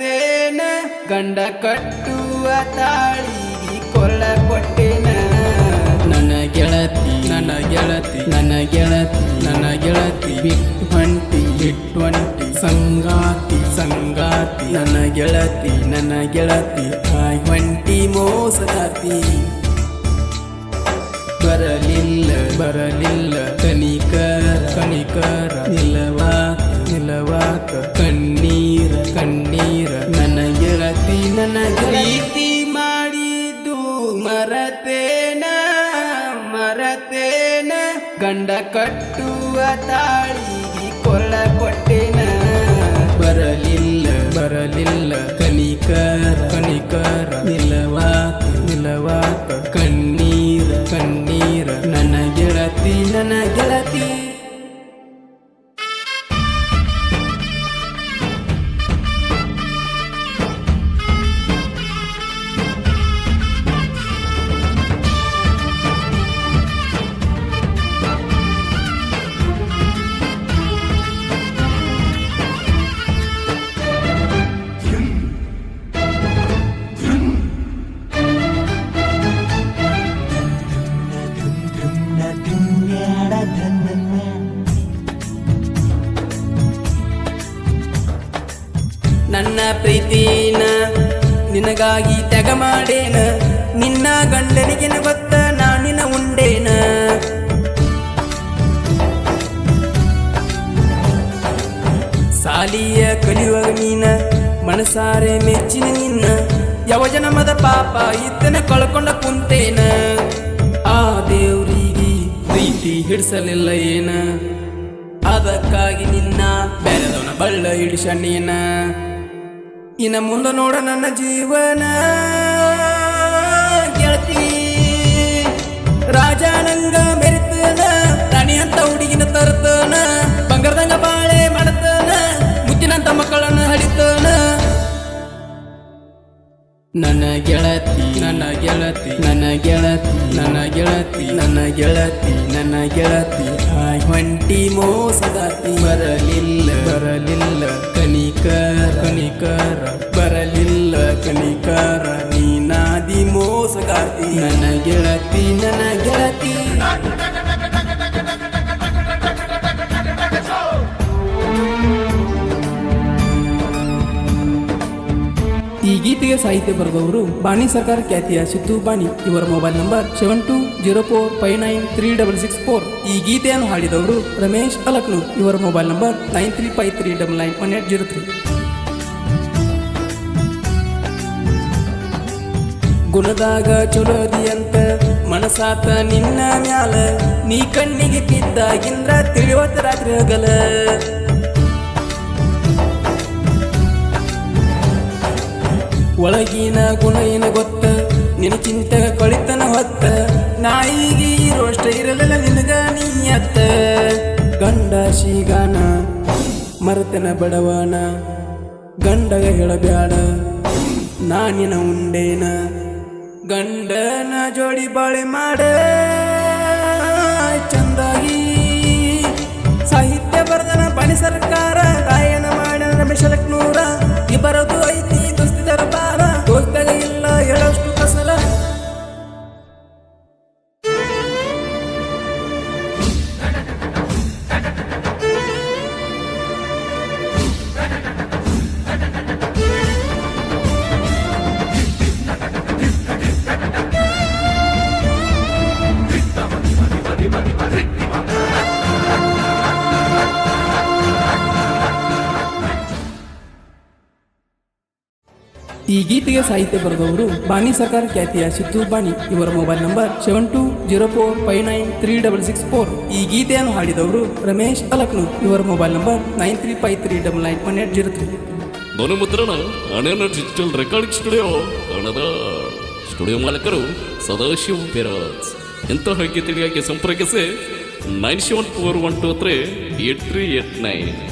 ಮರತೇನ ಗಂಡ ಕಟ್ಟುವ ತಾಳಿಗೆ ಕೊಲ್ಲ ಕೊಟ್ಟೆನ ನನ್ನ ಗೆಳತಿ ನನ್ನ ಗೆಳತಿ ನನ್ನ ಗೆಳತಿ ನನ್ನ ಗೆಳತಿ ಬಿಟ್ಟು ಹೊಂಟಿ ಸಂಗಾತಿ ಸಂಗಾತಿ ನನ್ನ ಗೆಳತಿ ಆಯ್ ಹೊಂಟಿ ಮೋಸಗಾತಿ ಬರಲಿಲ್ಲ ಕನಿಕರ ನಿಲವಾತ ಕಣ್ಣೀರ ನನ್ನ ಗೆಳತಿ ಪ್ರೀತಿ ಮಾಡಿದ್ದು ಮರತೇನ ಗಂಡ ಕಟ್ಟುವ ತಾಳಿಗೆ ಕೊಲ್ಲ ಕೊಟ್ಟೆನ ಬರಲಿಲ್ಲ ಕನಿಕರ ನಿಲವಾತ ಕಣ್ಣೀರ ನನ್ನ ಗೆಳತಿ ನನ್ನ ಪ್ರೀತಿನ ನಿನಗಾಗಿ ತ್ಯಾಗ ಮಾಡೇನ ನಿನ್ನ ಗಂಡನಿಗೆ ಗೊತ್ತ ನಾನಿನ ಉಂಡೇನ ಸಾಲಿಯ ಕಲಿಯುವಾಗ ನೀನ ಮನಸಾರೆ ಮೆಚ್ಚಿನ ನಿನ್ನ ಯಾವ ಜನ್ಮದ ಪಾಪ ಇತ್ತನ ಕಳ್ಕೊಂಡ ಕುಂತೇನ ಆ ದೇವ್ರಿಗೆ ಪ್ರೀತಿ ಹಿಡಿಸಲಿಲ್ಲ ಏನ ಅದಕ್ಕಾಗಿ ನಿನ್ನ ಬೇರೆದವನ ಬಳ್ಳ ಹಿಡಿಸಣ್ಣೇನ ಇನ್ನ ಮುಂದೆ ನೋಡ ನನ್ನ ಜೀವನ ಗೆಳತಿ ರಾಜಾನಂಗ ಮೆರಿತನ ರಾಣಿ ಅಂತ ಹುಡುಗಿನ ತರ್ತನ ಬಂಗಾರದಂಗ ಬಾಳೆ ಮಾಡತನ ಮುತ್ತಿನಂತ ಮಕ್ಕಳನ್ನ ಹಡಿತನ ನನ್ನ ಗೆಳತಿ ಆಯ್ ಹೊಂಟಿ ಮೋಸಗಾತಿ ಬರಲಿಲ್ಲ ಕನಿಕರ ಬರಲಿಲ್ಲ ನೀನಾದಿ ಮೋಸಗಾತಿ ನನ್ನ ಗೆಳತಿ ಈ ಗೀತೆಗೆ ಸಾಹಿತ್ಯ ಬರೆದವರು ಬಾಣಿ ಸರ್ಕಾರ ಖ್ಯಾತಿಯ ಸಿದ್ದು ಬಾಣಿ. ಇವರ ಮೊಬೈಲ್ ನಂಬರ್ 7204593664. ಈ ಗೀತೆಯನ್ನು ಹಾಡಿದವರು ರಮೇಶ್ ಅಲಕ್ನೂರ್. ಇವರ ಮೊಬೈಲ್ ನಂಬರ್ 9353991803. ಗುಣದಾಗ ಚಲೋದಿ ಅಂತ ಮನಸಾತ ನಿನ್ನ ಮ್ಯಾಲ ನೀ ಕಣ್ಣಿಗೆ ಬಿದ್ದಾಗಿಂದ್ರ ತಿಳಿವತ್ತ ರಾತ್ರಿ ಹಗಲ ಒಳಗಿನ ಗುಣ ಏನ ಗೊತ್ತ ನಿನ್ನ ಚಿಂತೆ ಕಳಿತನ ಹೊತ್ತ ನಾಯಿಗೆ ಇರೋಷ್ಟ ಇರಲಿಲ್ಲ ನಿನಗ ನೀಯತ್ತ ಗಂಡ ಶೀಗಾನ ಮರತನ ಬಡವನ ಗಂಡಗ ಹೇಳಬ್ಯಾಡ ನಾನಿನ ಉಂಡೇನ ಗಂಡನ ಜೋಡಿ ಬಾಳೆ ಮಾಡ ಚಂದಾಗಿ ಸಾಹಿತ್ಯ ಬರ್ದನ ಬಾಣಿ ಸರ್ಕಾರ ಗಾಯನ ಮಾಡ ರಮೇಶ್ ಅಲಕ್ನೂರ ಇಬ್ಬರದು ಐತಿ ದೋಸ್ತಾಗ ಇಲ್ಲ ಹೇಳಷ್ಟು ಕಸಲ ಈ ಗೀತೆಗೆ ಸಾಹಿತ್ಯ ಬರೆದವರು ಬಾಣಿ ಸರ್ಕಾರ ಖ್ಯಾತಿಯ ಸಿದ್ದು ಬಾಣಿ. ಇವರ ಮೊಬೈಲ್ ನಂಬರ್ 7204593664. ಈ ಗೀತೆಯನ್ನು ಹಾಡಿದವರು ರಮೇಶ್ ಅಲಕ್ನೂರ್. ಇವರ ಮೊಬೈಲ್ ನಂಬರ್ 9353991803. ಧ್ವನಿಮುದ್ರಣ ಅಣೆನ ಡಿಜಿಟಲ್ ರೆಕಾರ್ಡಿಂಗ್ ಸ್ಟುಡಿಯೋ ಹಣದ ಸ್ಟುಡಿಯೋ ಮಾಲಕರು ಸದಾಶಿವ ಪೆರಾಜ್. ಎಂತಹ ಗೀತೆಗಳಿಗೆ ಸಂಪರ್ಕಿಸಿ 9741238389.